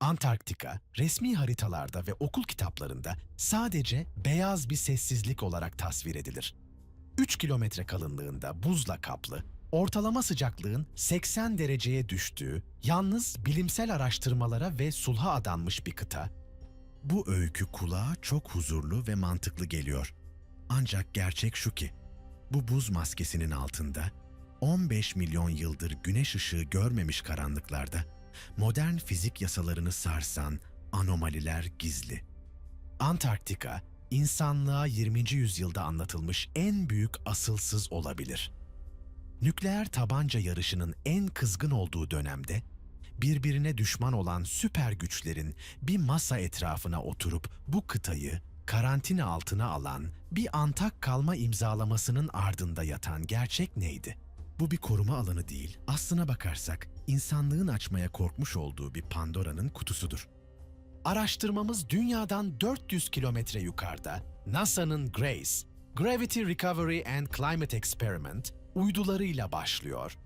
Antarktika, resmi haritalarda ve okul kitaplarında sadece beyaz bir sessizlik olarak tasvir edilir. 3 kilometre kalınlığında buzla kaplı, ortalama sıcaklığın 80 dereceye düştüğü, yalnız bilimsel araştırmalara ve sulha adanmış bir kıta. Bu öykü kulağa çok huzurlu ve mantıklı geliyor. Ancak gerçek şu ki, bu buz maskesinin altında 15 milyon yıldır güneş ışığı görmemiş karanlıklarda modern fizik yasalarını sarsan anomaliler gizli. Antarktika, insanlığa 20. yüzyılda anlatılmış en büyük asılsız olabilir. Nükleer tabanca yarışının en kızgın olduğu dönemde, birbirine düşman olan süper güçlerin bir masa etrafına oturup bu kıtayı karantina altına alan bir Antak kalma imzalamasının ardında yatan gerçek neydi? Bu bir koruma alanı değil, aslına bakarsak insanlığın açmaya korkmuş olduğu bir Pandora'nın kutusudur. Araştırmamız dünyadan 400 kilometre yukarıda NASA'nın GRACE, Gravity Recovery and Climate Experiment uydularıyla başlıyor.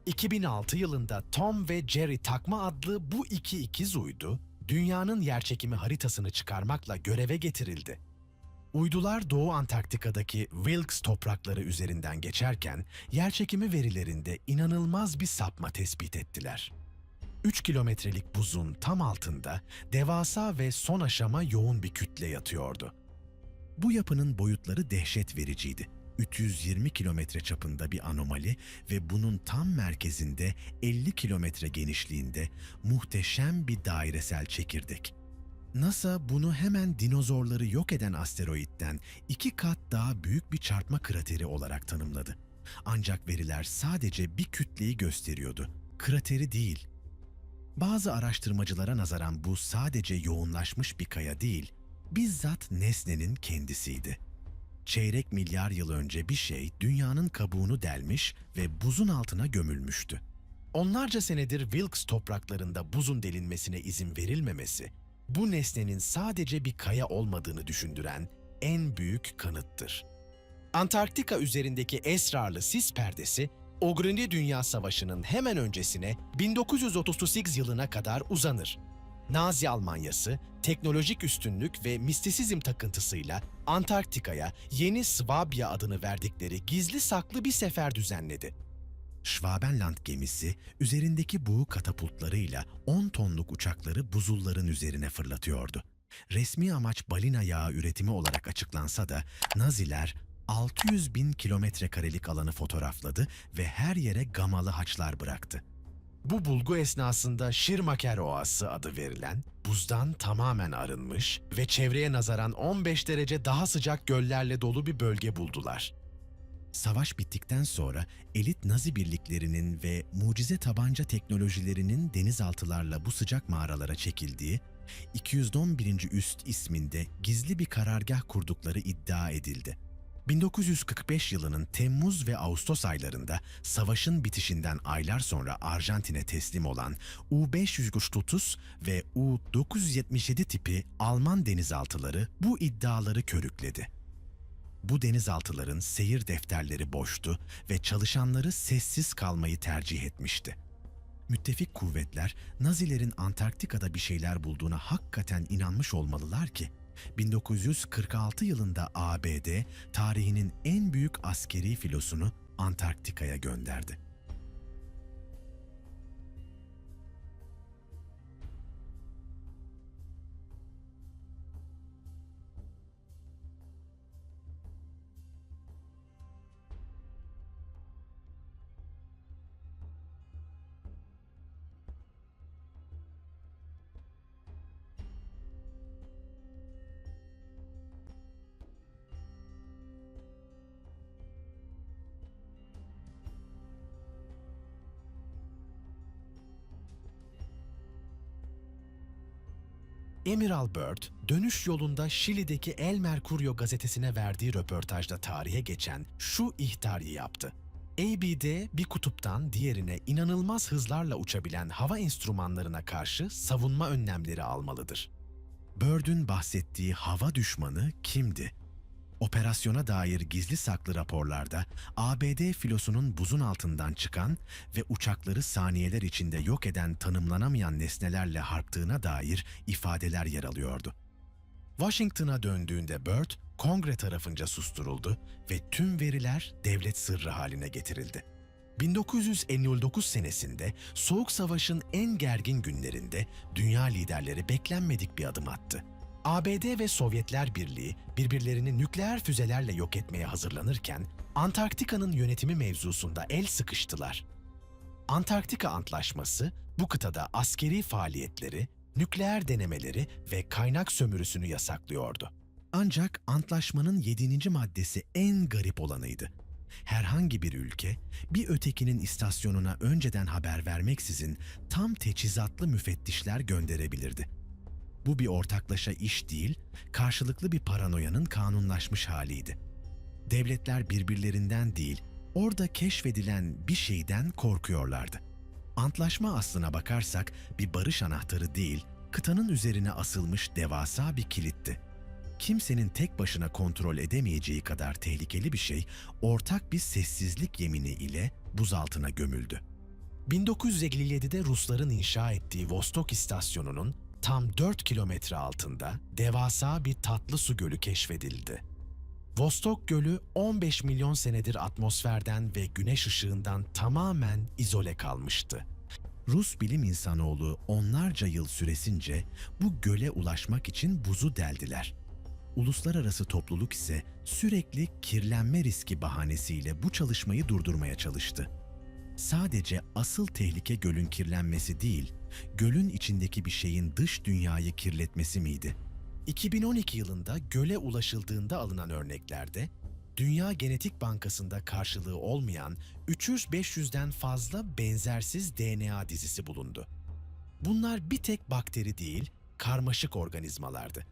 2006 yılında Tom ve Jerry Takma adlı bu iki ikiz uydu, dünyanın yerçekimi haritasını çıkarmakla göreve getirildi. Uydular Doğu Antarktika'daki Wilkes toprakları üzerinden geçerken yerçekimi verilerinde inanılmaz bir sapma tespit ettiler. 3 kilometrelik buzun tam altında devasa ve son aşama yoğun bir kütle yatıyordu. Bu yapının boyutları dehşet vericiydi. 320 kilometre çapında bir anomali ve bunun tam merkezinde 50 kilometre genişliğinde muhteşem bir dairesel çekirdek. NASA bunu hemen dinozorları yok eden asteroitten 2 kat daha büyük bir çarpma krateri olarak tanımladı. Ancak veriler sadece bir kütleyi gösteriyordu, krateri değil. Bazı araştırmacılara nazaran bu sadece yoğunlaşmış bir kaya değil, bizzat nesnenin kendisiydi. Çeyrek milyar yıl önce bir şey dünyanın kabuğunu delmiş ve buzun altına gömülmüştü. Onlarca senedir Wilkes topraklarında buzun delinmesine izin verilmemesi, bu nesnenin sadece bir kaya olmadığını düşündüren en büyük kanıttır. Antarktika üzerindeki esrarlı sis perdesi, Ogrinli Dünya Savaşı'nın hemen öncesine 1938 yılına kadar uzanır. Nazi Almanyası, teknolojik üstünlük ve mistisizm takıntısıyla Antarktika'ya yeni Swabia adını verdikleri gizli saklı bir sefer düzenledi. Schwabenland gemisi, üzerindeki buğu katapultlarıyla 10 tonluk uçakları buzulların üzerine fırlatıyordu. Resmi amaç balina yağı üretimi olarak açıklansa da Naziler 600 bin kilometre karelik alanı fotoğrafladı ve her yere gamalı haçlar bıraktı. Bu bulgu esnasında Schirmacher Oası adı verilen, buzdan tamamen arınmış ve çevreye nazaran 15 derece daha sıcak göllerle dolu bir bölge buldular. Savaş bittikten sonra elit Nazi birliklerinin ve mucize tabanca teknolojilerinin denizaltılarla bu sıcak mağaralara çekildiği, 211. Üst isminde gizli bir karargah kurdukları iddia edildi. 1945 yılının Temmuz ve Ağustos aylarında savaşın bitişinden aylar sonra Arjantin'e teslim olan U-500 ve U-977 tipi Alman denizaltıları bu iddiaları körükledi. Bu denizaltıların seyir defterleri boştu ve çalışanları sessiz kalmayı tercih etmişti. Müttefik kuvvetler, Nazilerin Antarktika'da bir şeyler bulduğuna hakikaten inanmış olmalılar ki, 1946 yılında ABD, tarihinin en büyük askeri filosunu Antarktika'ya gönderdi. Emiral Byrd, dönüş yolunda Şili'deki El Mercurio gazetesine verdiği röportajda tarihe geçen şu ihtarı yaptı. ABD bir kutuptan diğerine inanılmaz hızlarla uçabilen hava enstrümanlarına karşı savunma önlemleri almalıdır. Byrd'ün bahsettiği hava düşmanı kimdi? Operasyona dair gizli saklı raporlarda ABD filosunun buzun altından çıkan ve uçakları saniyeler içinde yok eden tanımlanamayan nesnelerle harptığına dair ifadeler yer alıyordu. Washington'a döndüğünde Byrd, Kongre tarafınca susturuldu ve tüm veriler devlet sırrı haline getirildi. 1959 senesinde Soğuk Savaş'ın en gergin günlerinde dünya liderleri beklenmedik bir adım attı. ABD ve Sovyetler Birliği birbirlerini nükleer füzelerle yok etmeye hazırlanırken Antarktika'nın yönetimi mevzusunda el sıkıştılar. Antarktika Antlaşması bu kıtada askeri faaliyetleri, nükleer denemeleri ve kaynak sömürüsünü yasaklıyordu. Ancak antlaşmanın 7. maddesi en garip olanıydı. Herhangi bir ülke, bir ötekinin istasyonuna önceden haber vermeksizin tam teçhizatlı müfettişler gönderebilirdi. Bu bir ortaklaşa iş değil, karşılıklı bir paranoyanın kanunlaşmış haliydi. Devletler birbirlerinden değil, orada keşfedilen bir şeyden korkuyorlardı. Antlaşma aslına bakarsak bir barış anahtarı değil, kıtanın üzerine asılmış devasa bir kilitti. Kimsenin tek başına kontrol edemeyeceği kadar tehlikeli bir şey, ortak bir sessizlik yemini ile buz altına gömüldü. 1957'de Rusların inşa ettiği Vostok istasyonunun tam 4 kilometre altında devasa bir tatlı su gölü keşfedildi. Vostok Gölü 15 milyon senedir atmosferden ve güneş ışığından tamamen izole kalmıştı. Rus bilim insanoğlu onlarca yıl süresince bu göle ulaşmak için buzu deldiler. Uluslararası topluluk ise sürekli kirlenme riski bahanesiyle bu çalışmayı durdurmaya çalıştı. Sadece asıl tehlike gölün kirlenmesi değil, gölün içindeki bir şeyin dış dünyayı kirletmesi miydi? 2012 yılında göle ulaşıldığında alınan örneklerde, Dünya Genetik Bankası'nda karşılığı olmayan 300-500'den fazla benzersiz DNA dizisi bulundu. Bunlar bir tek bakteri değil, karmaşık organizmalardı.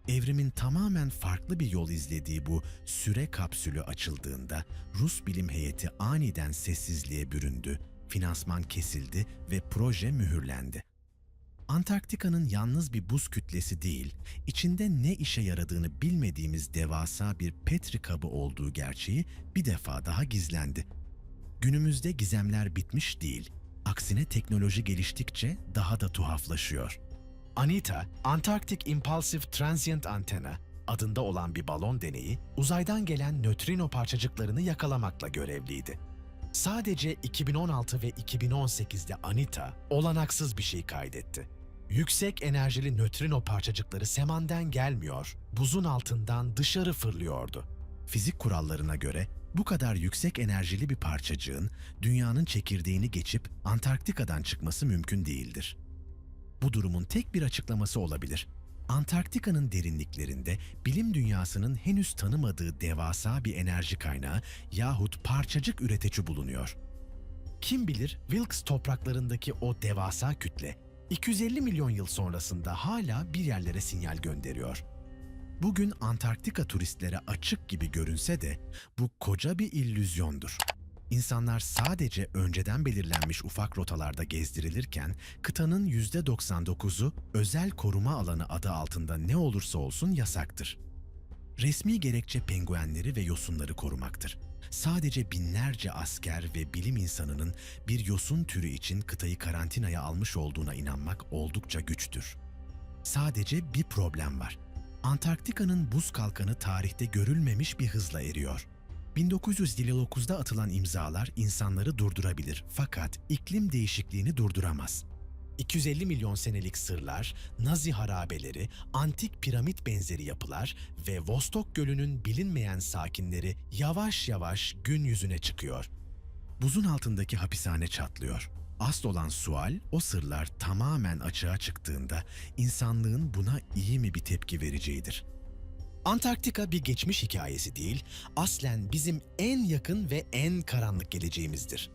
Evrimin tamamen farklı bir yol izlediği bu süre kapsülü açıldığında Rus bilim heyeti aniden sessizliğe büründü, finansman kesildi ve proje mühürlendi. Antarktika'nın yalnız bir buz kütlesi değil, içinde ne işe yaradığını bilmediğimiz devasa bir petri kabı olduğu gerçeği bir defa daha gizlendi. Günümüzde gizemler bitmiş değil, aksine teknoloji geliştikçe daha da tuhaflaşıyor. ANITA, Antarctic Impulsive Transient Antenna adında olan bir balon deneyi, uzaydan gelen nötrino parçacıklarını yakalamakla görevliydi. Sadece 2016 ve 2018'de ANITA olanaksız bir şey kaydetti. Yüksek enerjili nötrino parçacıkları semanden gelmiyor, buzun altından dışarı fırlıyordu. Fizik kurallarına göre bu kadar yüksek enerjili bir parçacığın dünyanın çekirdeğini geçip Antarktika'dan çıkması mümkün değildir. Bu durumun tek bir açıklaması olabilir. Antarktika'nın derinliklerinde bilim dünyasının henüz tanımadığı devasa bir enerji kaynağı yahut parçacık üretici bulunuyor. Kim bilir Wilkes topraklarındaki o devasa kütle 250 milyon yıl sonrasında hala bir yerlere sinyal gönderiyor. Bugün Antarktika turistlere açık gibi görünse de bu koca bir illüzyondur. İnsanlar sadece önceden belirlenmiş ufak rotalarda gezdirilirken kıtanın %99'u özel koruma alanı adı altında ne olursa olsun yasaktır. Resmi gerekçe penguenleri ve yosunları korumaktır. Sadece binlerce asker ve bilim insanının bir yosun türü için kıtayı karantinaya almış olduğuna inanmak oldukça güçtür. Sadece bir problem var. Antarktika'nın buz kalkanı tarihte görülmemiş bir hızla eriyor. 1959'da atılan imzalar insanları durdurabilir fakat iklim değişikliğini durduramaz. 250 milyon senelik sırlar, Nazi harabeleri, antik piramit benzeri yapılar ve Vostok Gölü'nün bilinmeyen sakinleri yavaş yavaş gün yüzüne çıkıyor. Buzun altındaki hapishane çatlıyor. Asıl olan sual, o sırlar tamamen açığa çıktığında insanlığın buna iyi mi bir tepki vereceğidir. Antarktika bir geçmiş hikayesi değil, aslen bizim en yakın ve en karanlık geleceğimizdir.